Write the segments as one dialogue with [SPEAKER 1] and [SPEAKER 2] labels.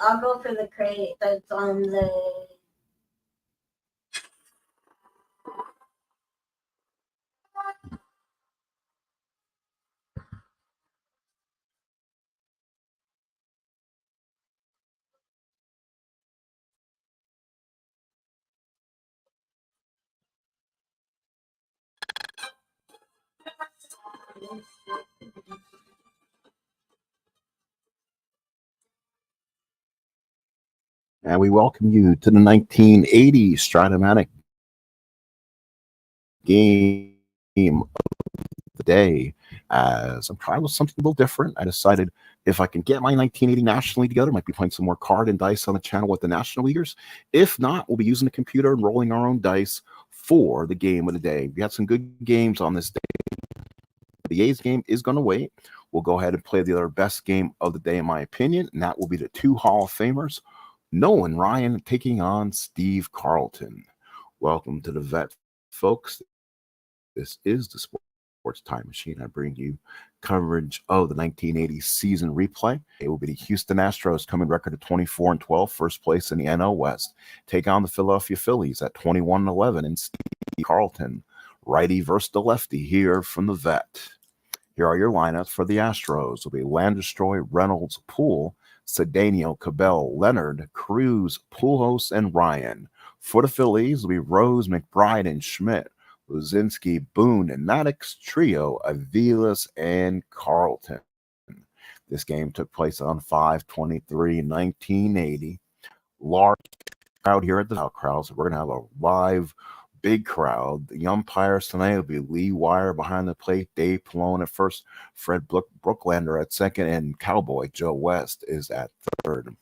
[SPEAKER 1] I'll go for the crate that's on the.
[SPEAKER 2] And we welcome you to the 1980 STRAT game of the day. As I'm trying with something a little different, I decided if I can get my 1980 National League together, I might be playing some more card and dice on the channel with the National Leaguers. If not, we'll be using the computer and rolling our own dice for the game of the day. We had some good games on this day. The A's game is going to wait. We'll go ahead and play the other best game of the day, in my opinion, and that will be the two Hall of Famers, Nolan Ryan taking on Steve Carlton. Welcome to the Vet, folks. This is the Sports Time Machine. I bring you coverage of the 1980 season replay. It will be the Houston Astros coming record of 24-12, first place in the NL West. Take on the Philadelphia Phillies at 21-11, and Steve Carlton, righty versus the lefty here from the Vet. Here are your lineups for the Astros. It'll be Landestroy, Reynolds, Poole, Cedeno, Cabell, Leonard, Cruz, Pujols, and Ryan. For the Phillies, it'll be Rose, McBride, and Schmidt, Luzinski, Boone, and Matic's trio, Aviles, and Carlton. This game took place on 5/23/1980. Large crowd here at the crowd, so we're going to have a live big crowd. The umpires tonight will be Lee Wire behind the plate, Dave Pallone at first, Fred Brooklander at second, and Cowboy Joe West is at third.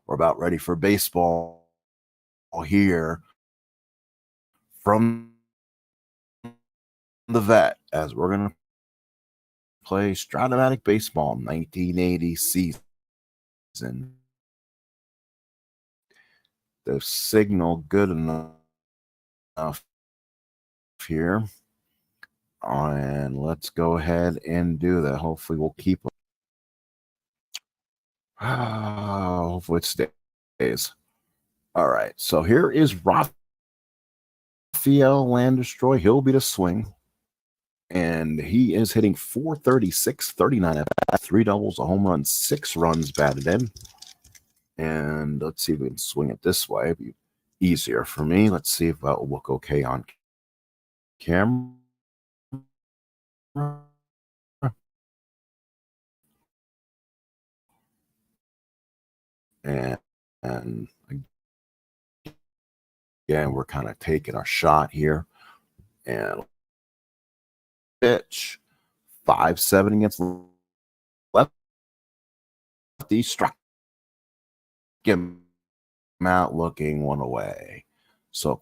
[SPEAKER 2] We're about ready for baseball here from the Vet, as we're going to play Stratomatic Baseball 1980 season. The signal good enough here, and let's go ahead and do that. Hopefully we'll keep hopefully it stays. All right, so here is Rafael Landestroy. He'll be the swing, and he is hitting .436, 39 at bat, 3 doubles, a home run, 6 runs batted in. And let's see if we can swing it this way. It'd be easier for me. Let's see if that will look okay on camera. And again, we're kind of taking our shot here. And pitch 5-7 against lefty, struck him out, looking one away. So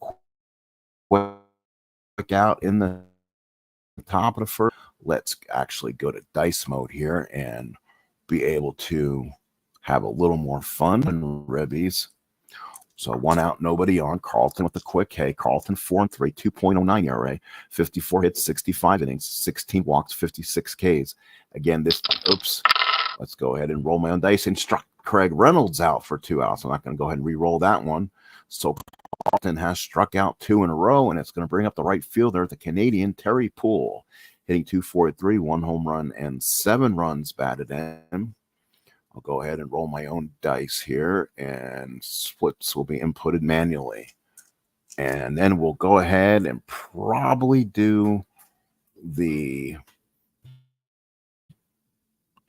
[SPEAKER 2] quick out in the top of the first. Let's actually go to dice mode here and be able to have a little more fun and ribbies. So 1 out, nobody on. Carlton with a quick K. Carlton 4-3, 2.09 ERA, 54 hits, 65 innings, 16 walks, 56 Ks. Again, this, oops, let's go ahead and roll my own dice and struck Craig Reynolds out for 2 outs. I'm not going to go ahead and re-roll that one. So Carlton has struck out 2 in a row, and it's going to bring up the right fielder, the Canadian Terry Poole, hitting .243, 1 home run, and 7 runs batted in. I'll go ahead and roll my own dice here, and splits will be inputted manually. And then we'll go ahead and probably do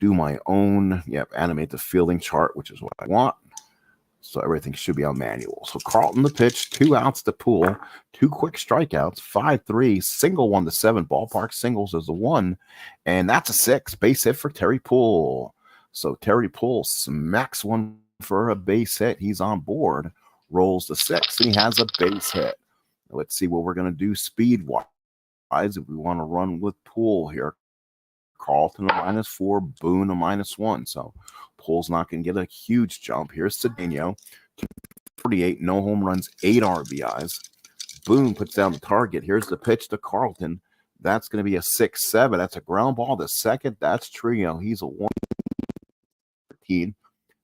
[SPEAKER 2] my own, animate the fielding chart, which is what I want. So everything should be on manual. So Carlton the pitch, 2 outs to Poole, 2 quick strikeouts, 5-3, single 1-7, ballpark singles is a 1, and that's a 6. Base hit for Terry Poole. So Terry Poole smacks one for a base hit. He's on board, rolls the 6, and he has a base hit. Let's see what we're going to do speed-wise if we want to run with Poole here. Carlton a -4, Boone a -1. So Poole's not going to get a huge jump. Here's Cedeno, 248, no home runs, 8 RBIs. Boone puts down the target. Here's the pitch to Carlton. That's going to be a 6-7. That's a ground ball. The second, that's Trio. He's a 1 13.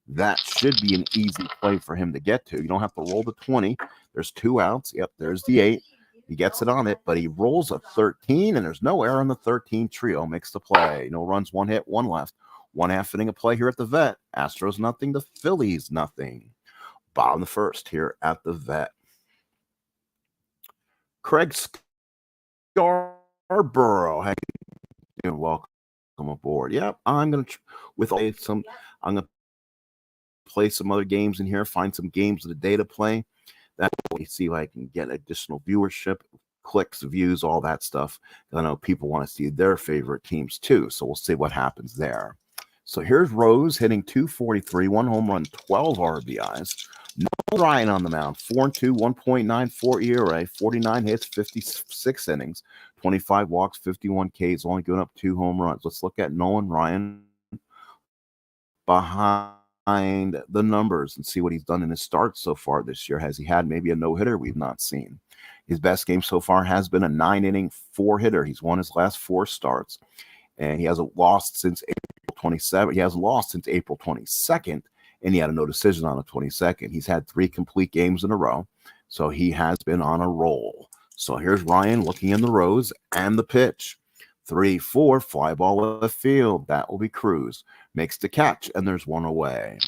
[SPEAKER 2] That should be an easy play for him to get to. You don't have to roll the 20. There's 2 outs. Yep, there's the 8. He gets it on it, but he rolls a 13, and there's no error on the 13 trio. Makes the play. No runs, 1 hit, 1 left. 1/2 inning of play here at the Vet. Astros nothing, the Phillies nothing. Bottom of the first here at the Vet. Craig Scarborough. Hey, welcome aboard. Yep, I'm gonna I'm gonna play some other games in here. Find some games of the day to play. That way, see if I can get additional viewership, clicks, views, all that stuff. I know people want to see their favorite teams too, so we'll see what happens there. So here's Rose hitting 243, 1 home run, 12 RBIs. No Ryan on the mound, 4-2, 1.94 ERA, 49 hits, 56 innings, 25 walks, 51 Ks, only giving up 2 home runs. Let's look at Nolan Ryan behind the numbers and see what he's done in his starts so far this year. Has he had maybe a no-hitter we've not seen? His best game so far has been a 9-inning 4-hitter. He's won his last 4 starts, and he hasn't lost since April 27th. He has lost since April 22nd, and he had a no decision on the 22nd. He's had 3 complete games in a row, so he has been on a roll. So here's Ryan looking in the Rose and the pitch. 3-4, fly ball left field. That will be Cruz. Makes the catch, and there's 1 away.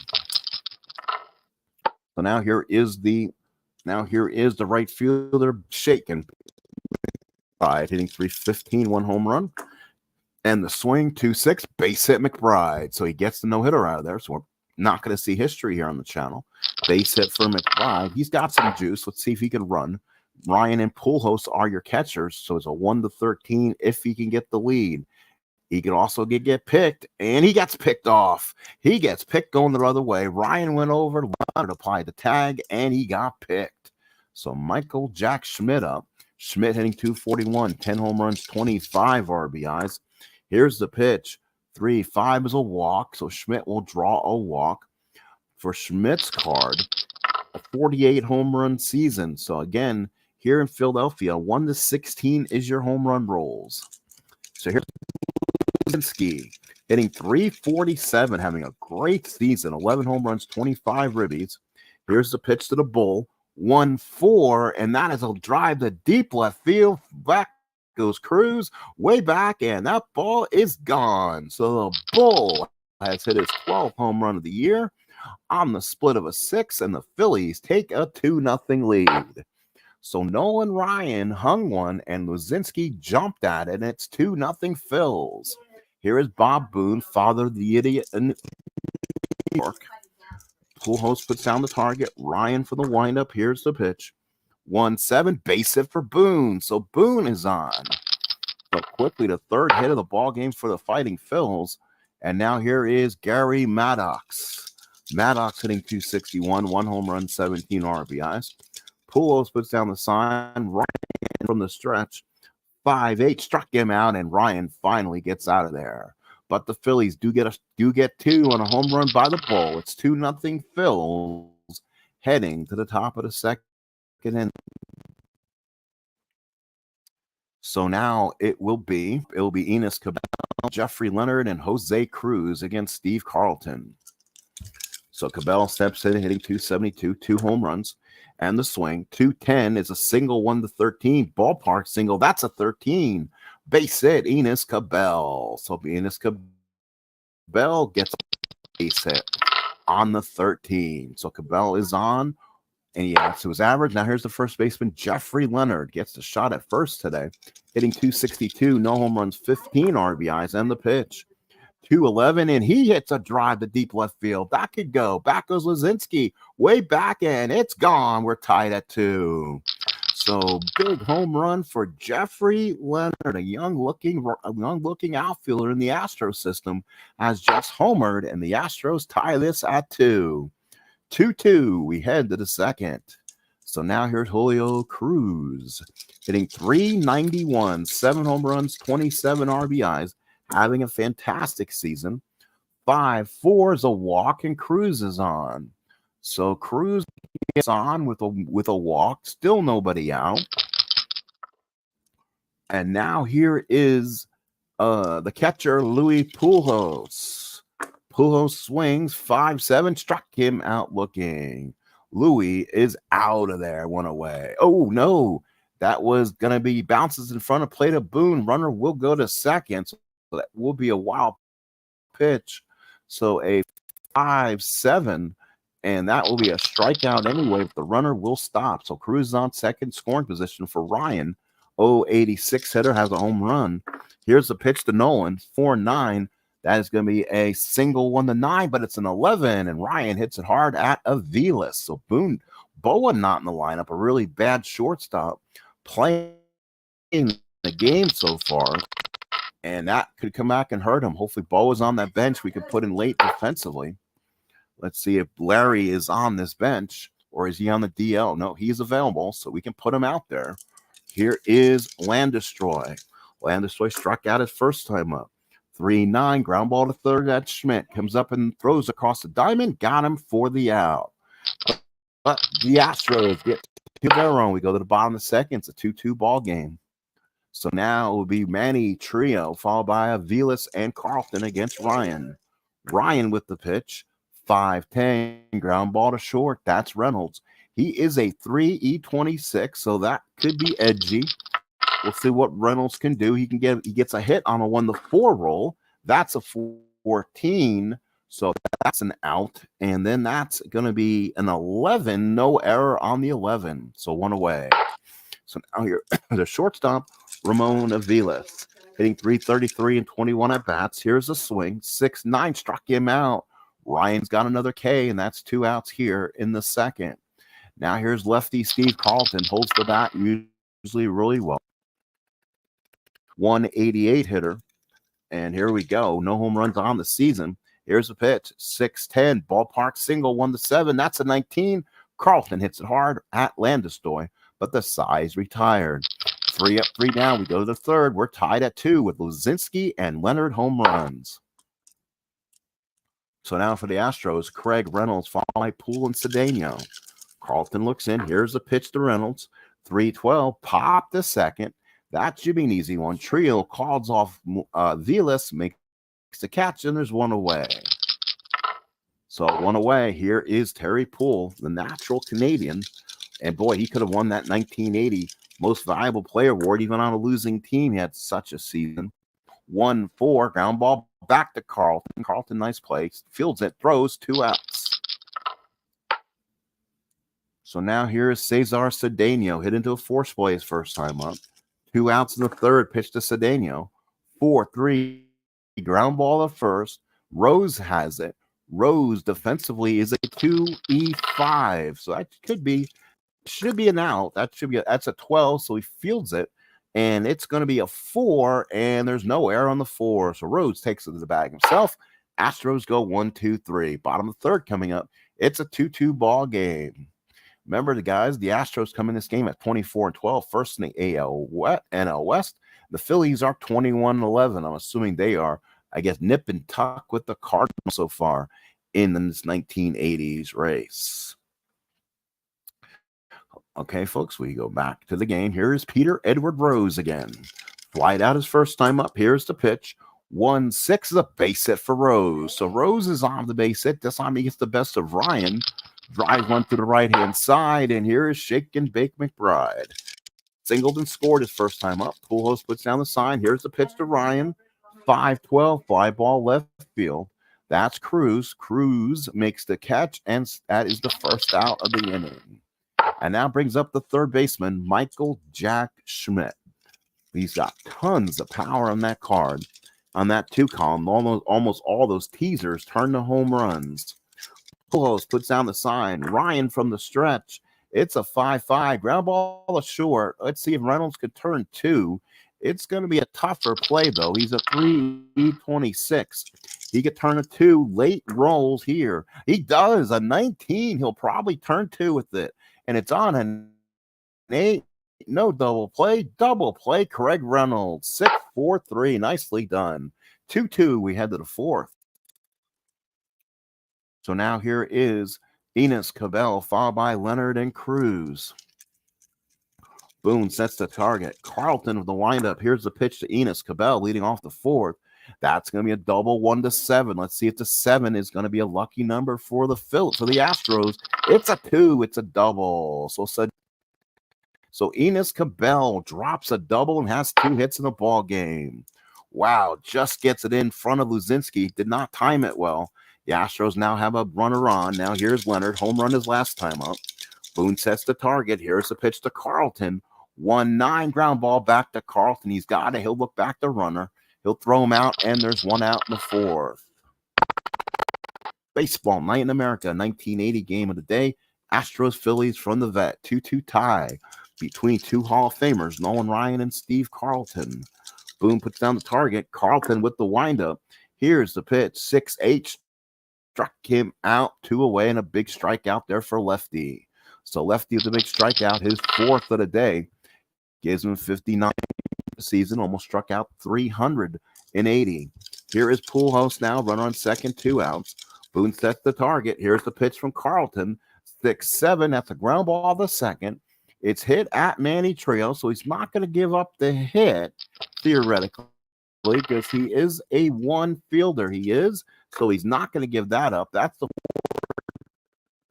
[SPEAKER 2] So now here is the right fielder shaken. Hitting 315, 1 home run. And the swing, 2-6, base hit McBride. So he gets the no-hitter out of there. So we're not going to see history here on the channel. Base hit for McBride. He's got some juice. Let's see if he can run. Ryan and Pujols are your catchers, so it's a 1-13 if he can get the lead. He could also get picked, and he gets picked off. He gets picked going the other way. Ryan went over, applied the tag, and he got picked. So Michael Jack Schmidt up. Schmidt hitting 241, 10 home runs, 25 RBIs. Here's the pitch. 3-5 is a walk, so Schmidt will draw a walk. For Schmidt's card, a 48 home run season. So again, here in Philadelphia, 1-16 is your home run rolls. So here's Luzinski hitting 347, having a great season. 11 home runs, 25 ribbies. Here's the pitch to the Bull. 1-4, and that is a drive to deep left field. Back goes Cruz, way back, and that ball is gone. So the Bull has hit his 12th home run of the year on the split of a 6, and the Phillies take a 2-0 lead. So Nolan Ryan hung one, and Luzinski jumped at it, and it's 2-0 Phils. Here is Bob Boone, father of the idiot in New York. Pujols puts down the target. Ryan for the windup. Here's the pitch. 1-7, base hit for Boone. So Boone is on. So quickly, the 3rd hit of the ball game for the Fighting Phils. And now here is Gary Maddox. Maddox hitting 261, 1 home run, 17 RBIs. Pujols puts down the sign. Ryan from the stretch. 5-8 struck him out, and Ryan finally gets out of there. But the Phillies do get 2 on a home run by the Bull. It's 2-0 Phils heading to the top of the 2nd inning. So now it will be Enos Cabell, Jeffrey Leonard, and Jose Cruz against Steve Carlton. So Cabell steps in, hitting 272, 2 home runs, and the swing. 210 is a single, 1-13 ballpark single. That's a 13. Base hit, Enos Cabell. So Enos Cabell gets a base hit on the 13. So Cabell is on, and he adds to his average. Now here's the first baseman, Jeffrey Leonard. Gets the shot at first today, hitting 262, no home runs, 15 RBIs, and the pitch. 211, and he hits a drive to deep left field. That could go. Back goes Luzinski, way back, and it's gone. We're tied at 2. So big home run for Jeffrey Leonard, a young-looking outfielder in the Astros system, has just homered, and the Astros tie this at 2. 2-2. We head to the 2nd. So now here's Julio Cruz, hitting 391, 7 home runs, 27 RBIs. Having a fantastic season. 5-4 is a walk, and Cruz is on. So Cruz gets on with a walk. Still nobody out. And now here is the catcher, Luis Pujols. Pujols swings 5-7, struck him out looking. Louis is out of there, one away. Oh, no. That was going to be bounces in front of plate of Boone. Runner will go to second. So that will be a wild pitch. So a 5-7, and that will be a strikeout anyway. But the runner will stop. So Cruz is on second scoring position for Ryan. 086 hitter has a home run. Here's the pitch to Nolan. 4-9. That is going to be a single 1-9, but it's an 11, and Ryan hits it hard at Aviles. So Boone, Boa not in the lineup, a really bad shortstop playing the game so far, and that could come back and hurt him. Hopefully Boa's on that bench we could put in late defensively. Let's see if Larry is on this bench, or is he on the DL? No, he's available, so we can put him out there. Here is Landestroy. Landestroy struck out his first time up. 3-9, ground ball to third. That Schmidt comes up and throws across the diamond. Got him for the out. But the Astros get to their own. We go to the bottom of the second. It's a 2-2 ball game. So now it will be Manny Trio, followed by Aviles and Carlton against Ryan. Ryan with the pitch. 5-10, ground ball to short. That's Reynolds. He is a 3-E26, so that could be edgy. We'll see what Reynolds can do. He gets a hit on a 1-4 roll. That's a 14. So that's an out. And then that's going to be an 11. No error on the 11. So one away. So now here, the shortstop, Ramon Aviles, hitting .333 and 21 at bats. Here's a swing. 6-9 struck him out. Ryan's got another K, and that's 2 outs here in the second. Now here's lefty Steve Carlton. Holds the bat usually really well. 188 hitter. And here we go. No home runs on the season. Here's a pitch. 6-10. Ballpark single 1-7. That's a 19. Carlton hits it hard at Landestroy, but the size retired. 3 up, 3 down. We go to the third. We're tied at 2 with Luzinski and Leonard home runs. So now for the Astros, Craig Reynolds, followed by Poole and Cedeno. Carlton looks in. Here's the pitch to Reynolds. 3-12. Pop the second. That should be an easy one. Trio calls off Vilas, makes the catch, and there's one away. So one away. Here is Terry Poole, the natural Canadian. And boy, he could have won that 1980 Most Valuable Player Award, even on a losing team. He had such a season. 1-4, ground ball back to Carlton. Carlton, nice play. Fields it, throws, 2 outs. So now here is Cesar Cedeno, hit into a force play his first time up. 2 outs in the third, pitch to Cedeno. 4-3, ground ball to first. Rose has it. Rose defensively is a 2-E5. So that should be an out. That's a 12, so he fields it. And it's going to be a 4, and there's no error on the 4. So Rose takes it to the bag himself. Astros go 1-2-3. Bottom of the third coming up. It's a 2-2 ball game. Remember, the Astros come in this game at 24-12, first in the NL West. The Phillies are 21-11. I'm assuming they are, I guess, nip and tuck with the Cardinals so far in this 1980s race. Okay, folks, we go back to the game. Here is Peter Edward Rose again. Flied out his first time up. Here's the pitch. 1-6 is a base hit for Rose. So Rose is on the base hit. This time he gets the best of Ryan. Drive one to the right-hand side, and here is Shake and Bake McBride. Singled and scored his first time up. Pujols puts down the sign. Here's the pitch to Ryan. 5-12, fly ball left field. That's Cruz. Cruz makes the catch, and that is the first out of the inning. And now brings up the third baseman, Michael Jack Schmidt. He's got tons of power on that card, on that 2 column. Almost all those teasers turn to home runs. Pujols puts down the sign. Ryan from the stretch. It's a 5-5. Ground ball to short. Let's see if Reynolds could turn 2. It's going to be a tougher play, though. He's a 3-26. He could turn a 2. Late rolls here. He does. A 19. He'll probably turn 2 with it. And it's on an 8. No double play. Double play. Craig Reynolds. 6-4-3. Nicely done. 2-2. We head to the fourth. So now here is Enos Cabell, followed by Leonard and Cruz. Boone sets the target. Carlton with the windup. Here's the pitch to Enos Cabell, leading off the fourth. That's going to be a double 1-7. Let's see if the 7 is going to be a lucky number for the Astros. It's a 2. It's a double. So Enos Cabell drops a double and has 2 hits in the ball game. Wow, just gets it in front of Luzinski. Did not time it well. The Astros now have a runner on. Now here's Leonard. Home run his last time up. Boone sets the target. Here's the pitch to Carlton. 1-9 ground ball back to Carlton. He's got it. He'll look back the runner. He'll throw him out, and there's 1 out in the 4th. Baseball night in America, 1980 game of the day. Astros Phillies from the vet. 2-2 tie between 2 Hall of Famers, Nolan Ryan and Steve Carlton. Boone puts down the target. Carlton with the windup. Here's the pitch. 6-8 struck him out, 2 away, and a big strikeout there for Lefty. So Lefty with a big strikeout, his 4th of the day. Gives him 59 the season, almost struck out 380. Here is Pujols now, run on second, 2 outs. Boone sets the target. Here's the pitch from Carlton. 6-7, that's a ground ball the second. It's hit at Manny Trio, so he's not going to give up the hit, theoretically, because he is a 1 fielder. He is, so he's not going to give that up. That's the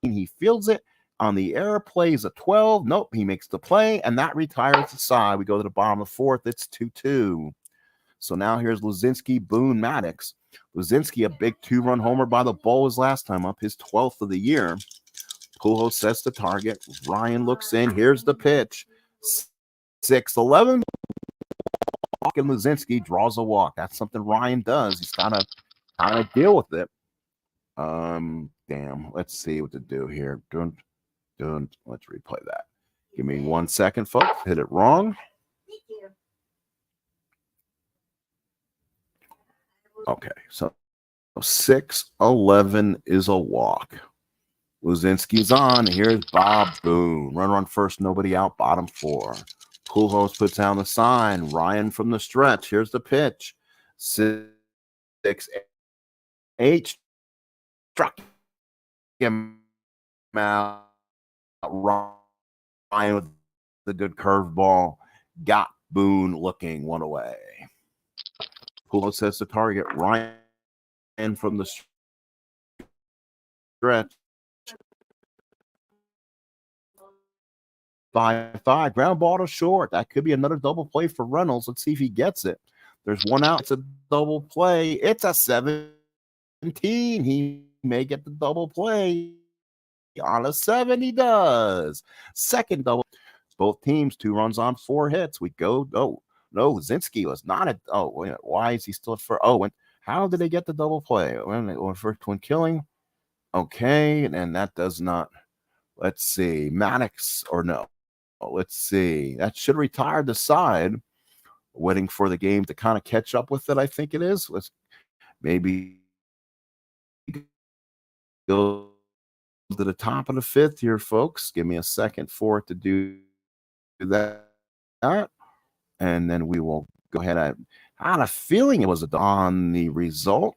[SPEAKER 2] he fields it. On the air, plays a 12. Nope, he makes the play, and that retires the side. We go to the bottom of the 4th. It's 2-2. So now here's Luzinski, Boone, Matic. Luzinski, a big 2-run homer by the ball his last time up, his 12th of the year. Pujols sets the target. Ryan looks in. Here's the pitch. 6-11. And Luzinski draws a walk. That's something Ryan does. He's got to kind of deal with it. Damn. Let's see what to do here. Let's replay that. Give me 1 second, folks. Hit it wrong. Okay, so 6-11 is a walk. Luzinski's on. Here's Bob Boone. Runner on first, nobody out, bottom 4. Pujols puts down the sign. Ryan from the stretch. Here's the pitch. 6-8 struck him out. Ryan with the good curveball got Boone looking 1 away. Pujols sets the target. Ryan from the stretch. 5-5 ground ball to short. That could be another double play for Reynolds. Let's see if he gets it. There's 1 out. It's a double play. It's a 17. He may get the double play. On a 7, he does. Second double. Both teams 2 runs on 4 hits. We go. Oh no, Luzinski was not at. Oh, wait a minute. Why is he still at first? Oh, how did they get the double play? When first twin killing. Okay, and that does not. Let's see, Matic or no. Let's see. That should retire the side. Waiting for the game to kind of catch up with it. I think it is. Let's maybe go to the top of the 5th here, folks. Give me a second for it to do that. And then we will go ahead. I had a feeling it was on the result.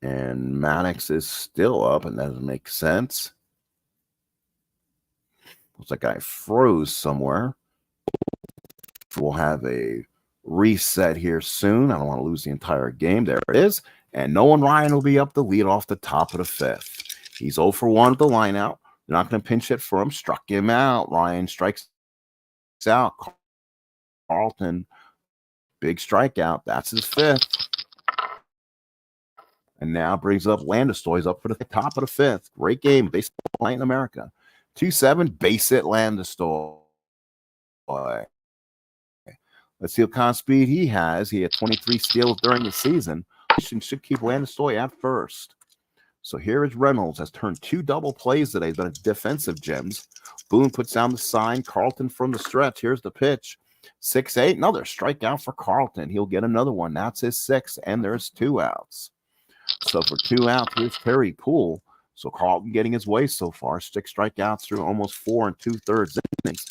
[SPEAKER 2] And Matic is still up, and that doesn't make sense. Looks like I froze somewhere. We'll have a reset here soon. I don't want to lose the entire game. There it is. And Nolan Ryan will be up the lead off the top of the 5th. He's 0 for 1 at the line out. They're not going to pinch hit for him. Struck him out. Ryan strikes out. Carlton, big strikeout. That's his 5th. And now brings up Landeskog. He's up for the top of the 5th. Great game. Baseball night in America. 2-7, base hit Landeskog. Let's see what kind of speed he has. He had 23 steals during the season. Should keep Landeskog at first. So here is Reynolds. Has turned 2 double plays today. He's been defensive gems. Boone puts down the sign. Carlton from the stretch. Here's the pitch. 6-8. Another strikeout for Carlton. He'll get another one. That's his 6th. And there's 2 outs. So for 2 outs, here's Terry Poole. So Carlton getting his way so far. 6 strikeouts through almost 4 2/3 innings.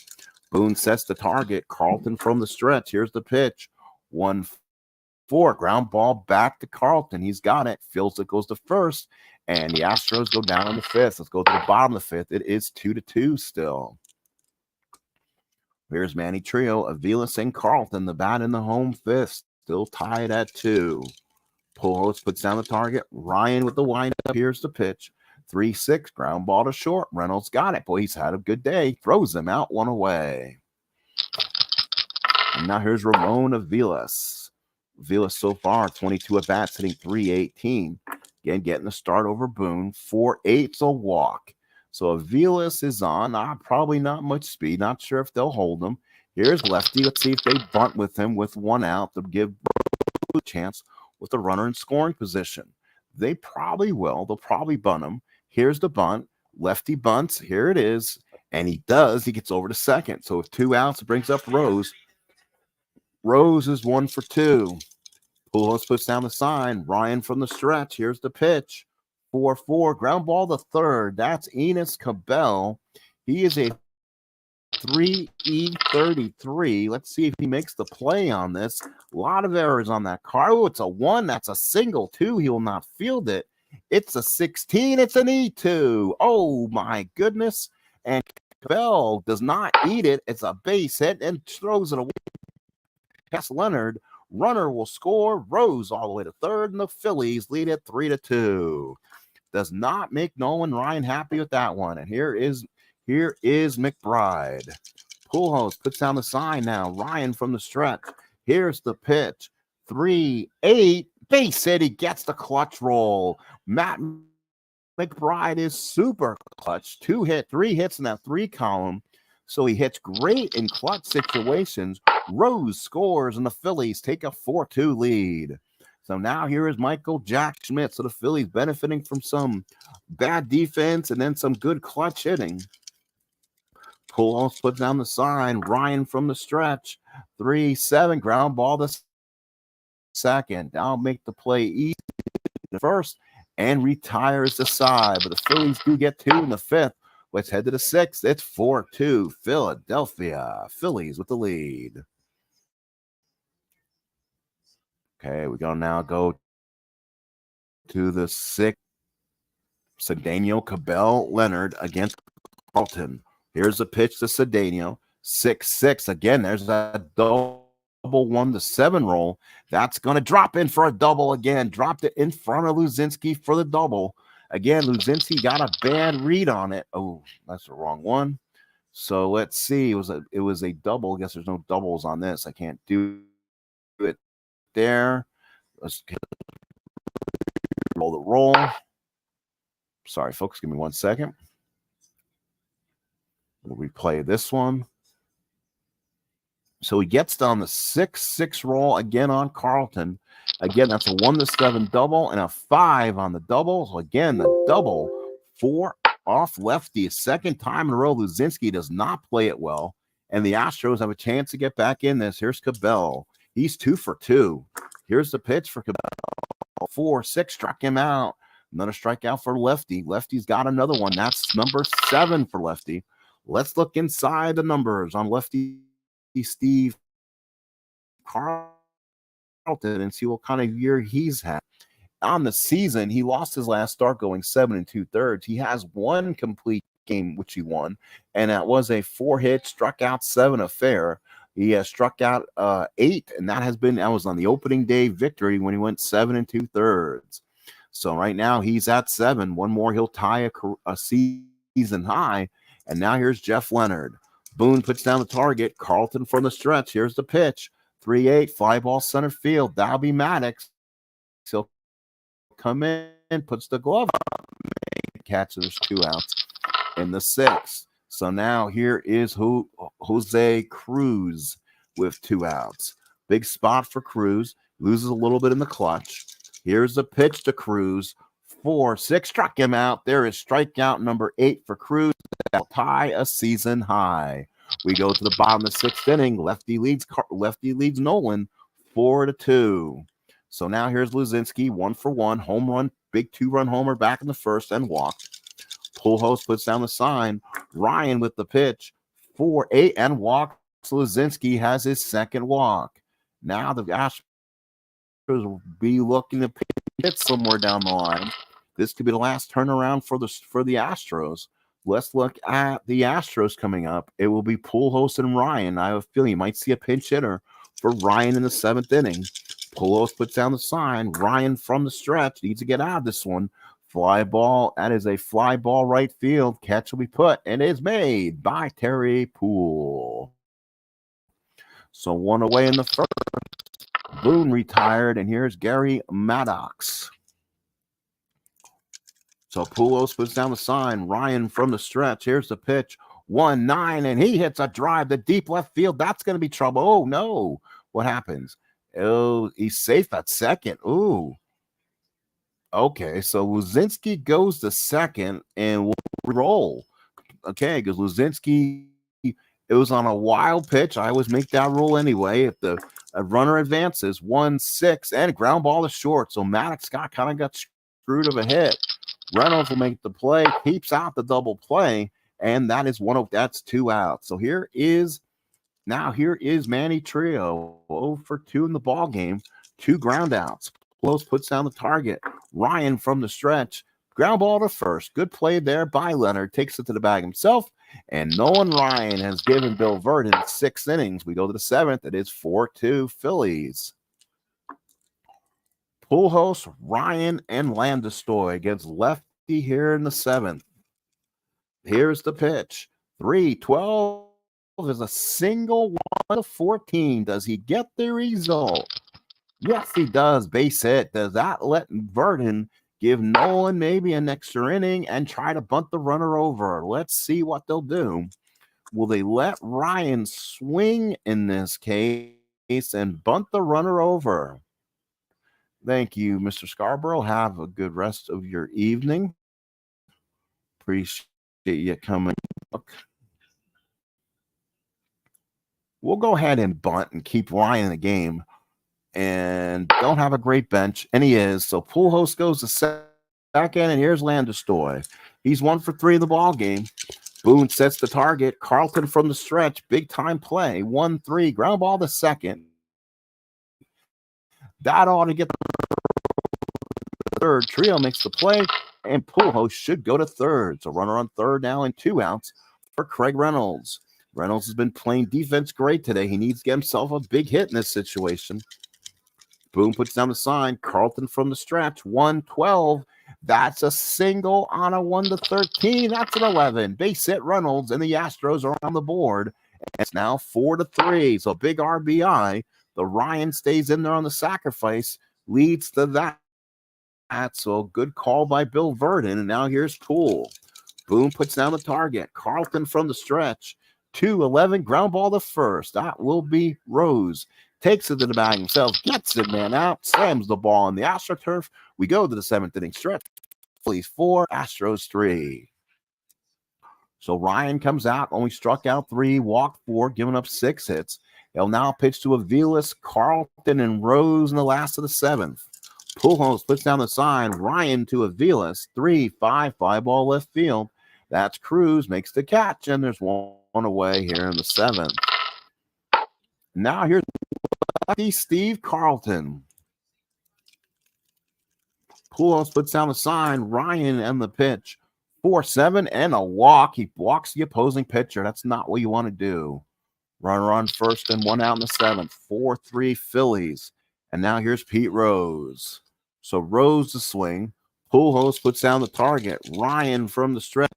[SPEAKER 2] Boone sets the target. Carlton from the stretch. Here's the pitch. 1-4. Ground ball back to Carlton. He's got it. Fields it, goes to first. And the Astros go down in the 5th. Let's go to the bottom of the 5th. It is 2-2 still. Here's Manny Trio, Aviles and Carlton, the bat in the home fifth, still tied at 2. Pujols puts down the target. Ryan with the windup. Here's the pitch. 3-6, ground ball to short. Reynolds got it. Boy, he's had a good day. Throws them out, 1 away. And now here's Ramon Aviles. Aviles so far, 22 at bats, hitting .318. Again, getting the start over Boone. 4/8's a walk. So Aviles is on. Probably not much speed. Not sure if they'll hold him. Here's lefty. Let's see if they bunt with him with 1 out to give a chance with the runner in scoring position. They probably will. They'll probably bunt him. Here's the bunt. Lefty bunts. Here it is. And he does. He gets over to second. So with 2 outs, it brings up Rose. Rose is 1 for 2. Pujols puts down the sign. Ryan from the stretch. Here's the pitch. 4-4. Ground ball to third. That's Enos Cabell. He is a 3E33. Let's see if he makes the play on this. A lot of errors on that car. Oh, it's a 1. That's a single. 2. He will not field it. It's a 16. It's an E2. Oh, my goodness. And Cabell does not eat it. It's a base hit and throws it away. Past Leonard. Runner will score. Rose all the way to third, and the Phillies lead it 3-2. Does not make Nolan Ryan happy with that one. And here is McBride. Pujols puts down the sign now. Ryan from the stretch. Here's the pitch. 3-8. Base hit. He gets the clutch roll. Matt McBride is super clutch. 3 hits in that 3 column. So he hits great in clutch situations. Rose scores, and the Phillies take a 4-2 lead. So now here is Michael Jack Schmidt. So the Phillies benefiting from some bad defense and then some good clutch hitting. Pujols puts down the sign. Ryan from the stretch. 3-7, ground ball to second. I'll make the play easy the first and retires the side. But the Phillies do get 2 in the 5th. Let's head to the 6th. It's 4-2. Philadelphia Phillies with the lead. Okay, we're going to now go to the 6th. Cedeno, Cabell, Leonard against Carlton. Here's the pitch to Cedeno. 6-6. Again, there's a double 1-7 roll. That's going to drop in for a double again. Dropped it in front of Luzinski for the double. Again, Luzinski got a bad read on it. Oh, that's the wrong one. So let's see. It was a double. I guess there's no doubles on this. I can't do it there. Let's roll the roll. Sorry, folks. Give me 1 second. We'll replay this one. So he gets down the 6-6 roll again on Carlton. Again, that's a 1-7 double and a 5 on the double. So again, the double 4 off lefty. 2nd time in a row. Luzinski does not play it well. And the Astros have a chance to get back in this. Here's Cabell. He's 2 for 2. Here's the pitch for Cabell. 4-6 struck him out. Another strikeout for Lefty. Lefty's got another one. That's number 7 for Lefty. Let's look inside the numbers on Lefty Steve Carlton and see what kind of year he's had. On the season, he lost his last start going 7 2/3. He has 1 complete game, which he won, and that was a 4-hit, struck out 7 affair. He has struck out 8, and that was on the opening day victory when he went 7 2/3. So right now he's at 7. 1 more, he'll tie a season high. And now here's Jeff Leonard. Boone puts down the target. Carlton from the stretch. Here's the pitch. 3-8, fly ball center field. That'll be Matic. He'll come in, puts the glove on, catches 2 outs in the 6th. So now here is Jose Cruz with 2 outs. Big spot for Cruz. Loses a little bit in the clutch. Here's the pitch to Cruz. 4-6, struck him out. There is strikeout number 8 for Cruz. That'll tie a season high. We go to the bottom of the 6th inning. Lefty leads Nolan 4-2. So now here's Luzinski, 1 for 1, home run, big 2-run homer back in the 1st and walked. Pujols puts down the sign. Ryan with the pitch, 4-8 and walks. Luzinski has his 2nd walk. Now the Astros will be looking to hit somewhere down the line. This could be the last turnaround for the Astros. Let's look at the Astros coming up. It will be Pujols and Ryan. I have a feeling you might see a pinch hitter for Ryan in the 7th inning. Pujols puts down the sign. Ryan from the stretch needs to get out of this one. Fly ball. That is a fly ball right field. Catch will be put and is made by Terry Poole. So one away in the first. Boone retired, and here's Gary Maddox. So Pujols puts down the sign. Ryan from the stretch. Here's the pitch. 1-9, and he hits a drive to deep left field. That's going to be trouble. Oh, no. What happens? Oh, he's safe at second. Ooh. Okay, so Luzinski goes to second, and we'll roll. Okay, because Luzinski, it was on a wild pitch. I always make that rule anyway. If the runner advances, 1-6, and ground ball is short. So Maddox kind of got screwed of a hit. Reynolds will make the play, keeps out the double play, and that is that's 2 outs. So here is Manny Trio, 0 for 2 in the ball game, 2 ground outs. Close puts down the target. Ryan from the stretch, ground ball to first. Good play there by Leonard, takes it to the bag himself, and Nolan Ryan has given Bill Verdon 6 innings. We go to the 7th. It is 4-2 Phillies. Pujols, Ryan, and Landeskog against lefty here in the 7th. Here's the pitch. 3-12 is a single 1-14. Does he get the result? Yes, he does. Base hit. Does that let Verdon give Nolan maybe an extra inning and try to bunt the runner over? Let's see what they'll do. Will they let Ryan swing in this case and bunt the runner over? Thank you, Mr. Scarborough. Have a good rest of your evening. Appreciate you coming up. We'll go ahead and bunt and keep Ryan in the game. And don't have a great bench. And he is. So Pujols goes to second, and here's Landeskog. He's 1 for 3 in the ball game. Boone sets the target. Carlton from the stretch. Big time play. 1-3. Ground ball to second. That ought to get the third. Trio makes the play, and Pujols should go to third. So runner on third now and 2 outs for Craig Reynolds. Reynolds has been playing defense great today. He needs to get himself a big hit in this situation. Boone puts down the sign. Carlton from the stretch. 1-12. That's a single on a 1-13. That's an 11. Base hit Reynolds, and the Astros are on the board. It's now 4-3. So big RBI. The Ryan stays in there on the sacrifice. Leads to that. So good call by Bill Verdon. And now here's Poole. Boone puts down the target. Carlton from the stretch. 2-11. Ground ball to first. That will be Rose. Takes it to the bag himself, gets it, man out, slams the ball on the AstroTurf. We go to the 7th inning stretch. Phillies 4, Astros 3. So Ryan comes out, only struck out 3, walked 4, giving up 6 hits. He'll now pitch to Aviles, Carlton, and Rose in the last of the 7th. Pujols puts down the sign. Ryan to Aviles, 3-5, fly ball left field. That's Cruz, makes the catch, and there's one away here in the 7th. Now here's Steve Carlton. Pujols puts down the sign. Ryan and the pitch. 4-7 and a walk. He walks the opposing pitcher. That's not what you want to do. Runner on first and 1 out in the 7th. 4-3 Phillies. And now here's Pete Rose. So Rose to swing. Pujols puts down the target. Ryan from the stretch.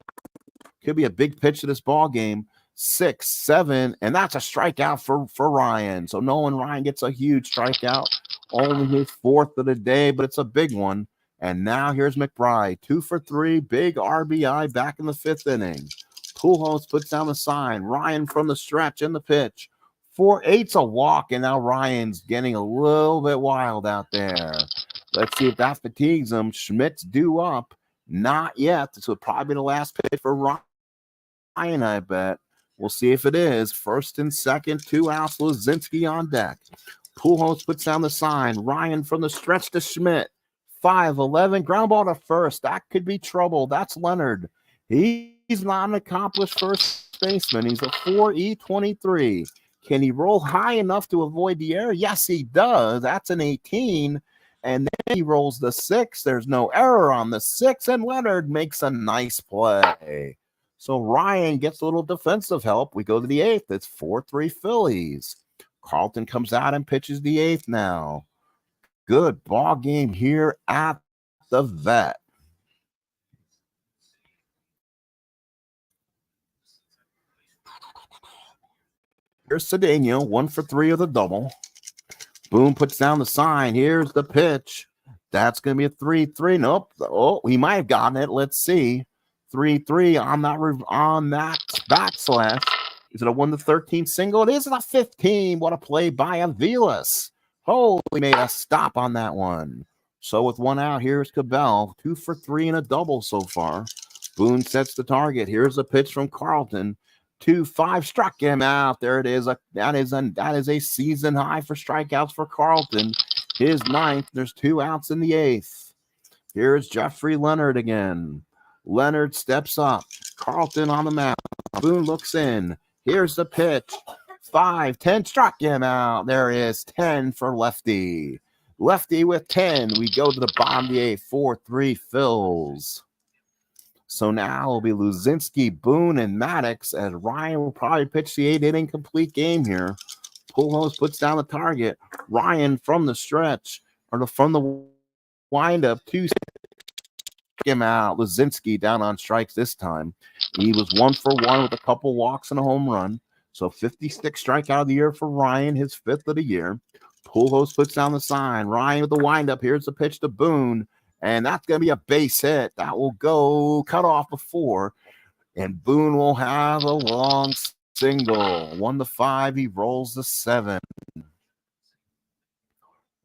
[SPEAKER 2] Could be a big pitch to this ball game. 6-7, and that's a strikeout for Ryan. So Nolan Ryan gets a huge strikeout, only his 4th of the day, but it's a big one. And now here's McBride, 2 for 3, big RBI back in the 5th inning. Pujols puts down the sign. Ryan from the stretch in the pitch. 4-8's a walk, and now Ryan's getting a little bit wild out there. Let's see if that fatigues him. Schmidt's due up. Not yet. This will probably be the last pitch for Ryan, I bet. We'll see if it is. 1st and 2nd, 2 outs. Luzinski on deck. Pujols puts down the sign. Ryan from the stretch to Schmidt. 5-11. Ground ball to first. That could be trouble. That's Leonard. He's not an accomplished first baseman. He's a 4.23. Can he roll high enough to avoid the error? Yes, he does. That's an 18. And then he rolls the 6. There's no error on the 6. And Leonard makes a nice play. So Ryan gets a little defensive help. We go to the 8th. It's 4-3 Phillies. Carlton comes out and pitches the 8th now. Good ball game here at the Vet. Here's Cedeno, 1 for 3 of the double. Boone puts down the sign. Here's the pitch. That's going to be a 3-3. Nope. Oh, he might have gotten it. Let's see. 3-3 on that backslash. Is it a 1-13 single? It is a 15. What a play by Aviles. Holy, made a stop on that one. So with one out, here's Cabell. 2 for 3 and a double so far. Boone sets the target. Here's a pitch from Carlton. 2-5, struck him out. There it is. That is a season high for strikeouts for Carlton. His 9th. There's 2 outs in the 8th. Here's Jeffrey Leonard again. Leonard steps up. Carlton on the mound. Boone looks in. Here's the pitch. 5-10, struck him out. There is 10 for Lefty. Lefty with 10. We go to the bottom of the 8th. 4-3 Phils. So now it'll be Luzinski, Boone, and Matic, as Ryan will probably pitch the 8-inning complete game here. Pujols puts down the target. Ryan from the stretch, or from the windup, 2 him out. Luzinski down on strikes this time. He was 1 for 1 with a couple walks and a home run. So 56 strikeout of the year for Ryan, his 5th of the year. Pujols puts down the sign. Ryan with the windup. Here's the pitch to Boone. And that's going to be a base hit. That will go cut off before. And Boone will have a long single. 1-5. He rolls the 7.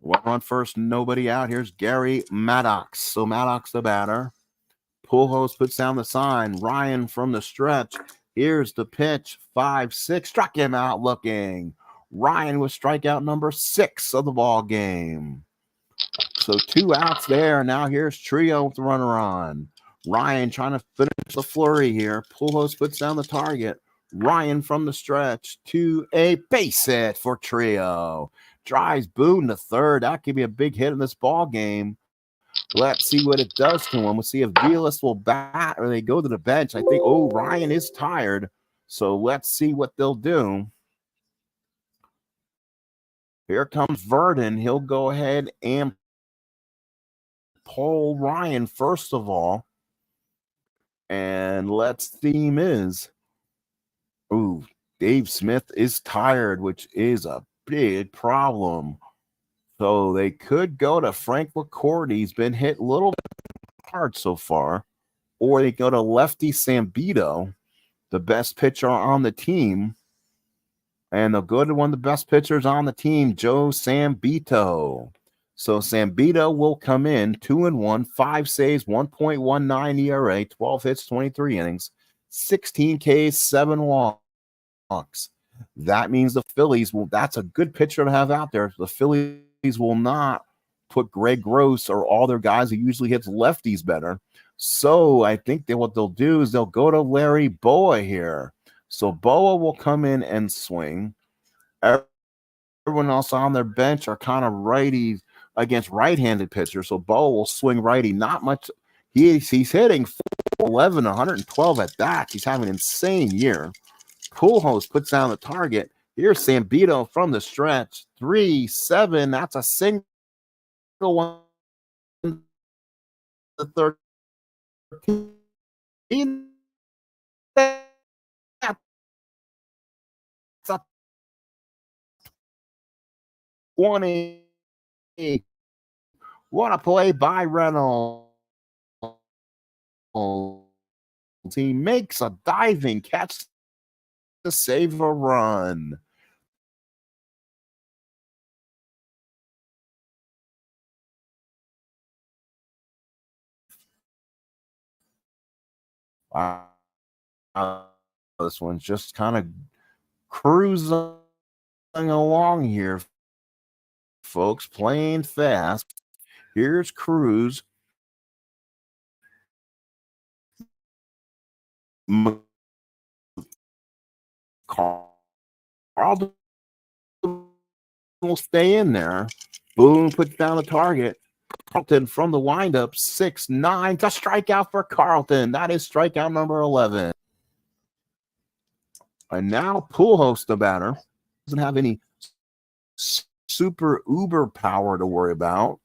[SPEAKER 2] 1 run first, nobody out. Here's Gary Maddox. So Maddox the batter. Pujols puts down the sign. Ryan from the stretch. Here's the pitch. 5-6. Struck him out looking. Ryan with strikeout number 6 of the ball game. So 2 outs there. Now here's Trio with the runner on. Ryan trying to finish the flurry here. Pujols puts down the target. Ryan from the stretch to a base hit for Trio. Drives Boone to third. That could be a big hit in this ball game. Let's see what it does to him. We'll see if Vilas will bat or they go to the bench. I think, Ryan is tired. So let's see what they'll do. Here comes Verdon. He'll go ahead and pull Ryan first of all. And let's theme is, Dave Smith is tired, which is a big problem. So they could go to Frank LaCourte. He's been hit a little bit hard so far. Or they go to Lefty Sambito, the best pitcher on the team. And they'll go to one of the best pitchers on the team, Joe Sambito. So Sambito will come in 2-1, 5 saves, 1.19 ERA, 12 hits, 23 innings, 16 Ks, 7 walks. That means the Phillies that's a good pitcher to have out there. The Phillies will not put Greg Gross or all their guys who usually hits lefties better. So I think that what they'll do is they'll go to Larry Boa here. So Boa will come in and swing. Everyone else on their bench are kind of righties against right-handed pitchers. So Boa will swing righty. Not much. He's hitting 411, 112 at bats. He's having an insane year. Pujols puts down the target. Here's Sambito from the stretch. 3-7. That's a single one. The 13. That's a 20. What a play by Reynolds. He makes a diving catch to save a run. This one's just kind of cruising along here, folks, playing fast. Here's Cruz. Carlton will stay in there. Boone puts down the target. Carlton from the windup, 6-9 to strikeout for Carlton. That is strikeout number 11. And now Pujols, the batter, doesn't have any super uber power to worry about.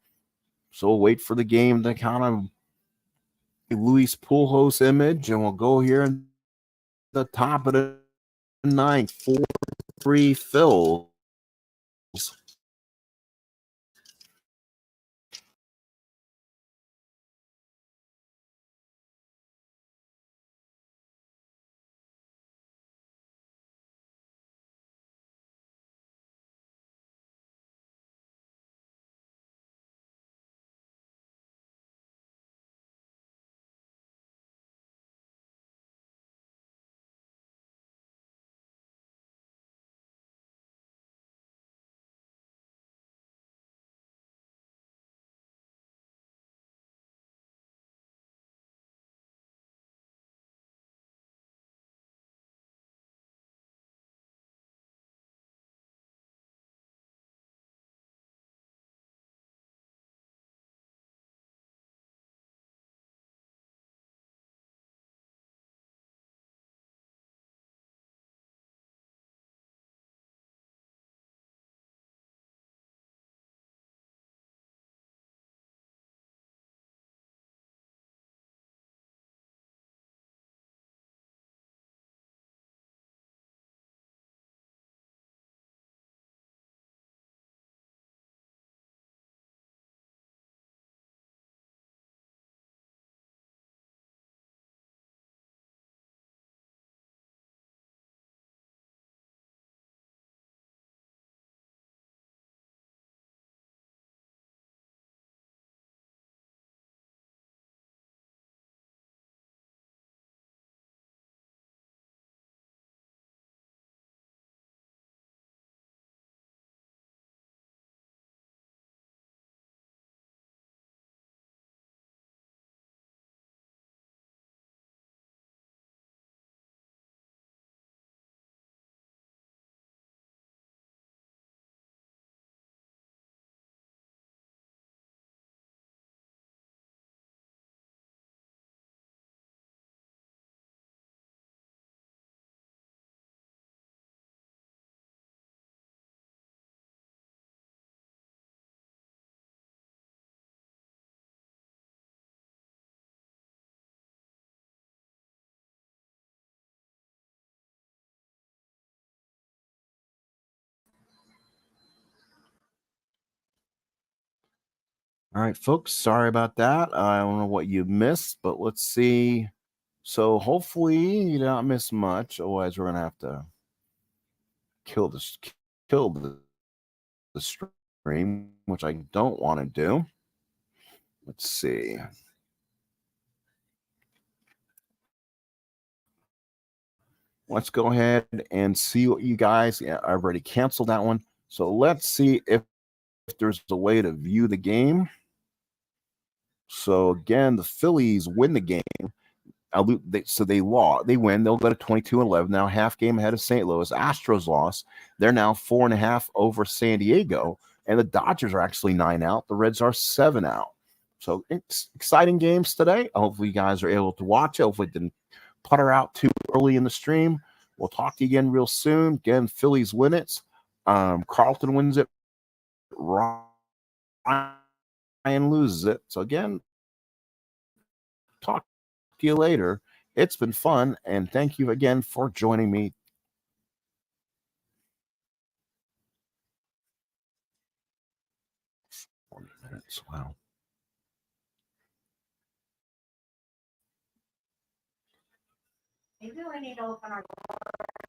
[SPEAKER 2] So we'll wait for the game to kind of Luis Pujols image, and we'll go here in the top of the ninth, 4-3 Phillies. All right, folks, sorry about that. I don't know what you missed, but let's see. So hopefully you did not miss much. Otherwise, we're gonna have to kill this kill the stream, which I don't want to do. Let's see. Let's go ahead and see what you guys. Yeah, I've already canceled that one. So let's see if there's a way to view the game. So again, the Phillies win the game. So they lost. They win. They'll go to 22-11 now, half game ahead of St. Louis. Astros lost. They're now 4.5 over San Diego, and the Dodgers are actually 9 out. The Reds are 7 out. So it's exciting games today. Hopefully, you guys are able to watch it. Hopefully, it didn't putter out too early in the stream. We'll talk to you again real soon. Again, Phillies win it. Carlton wins it. Ryan loses it. So again, talk to you later. It's been fun, and thank you again for joining me. 40 minutes. Wow.
[SPEAKER 1] Maybe we need to open our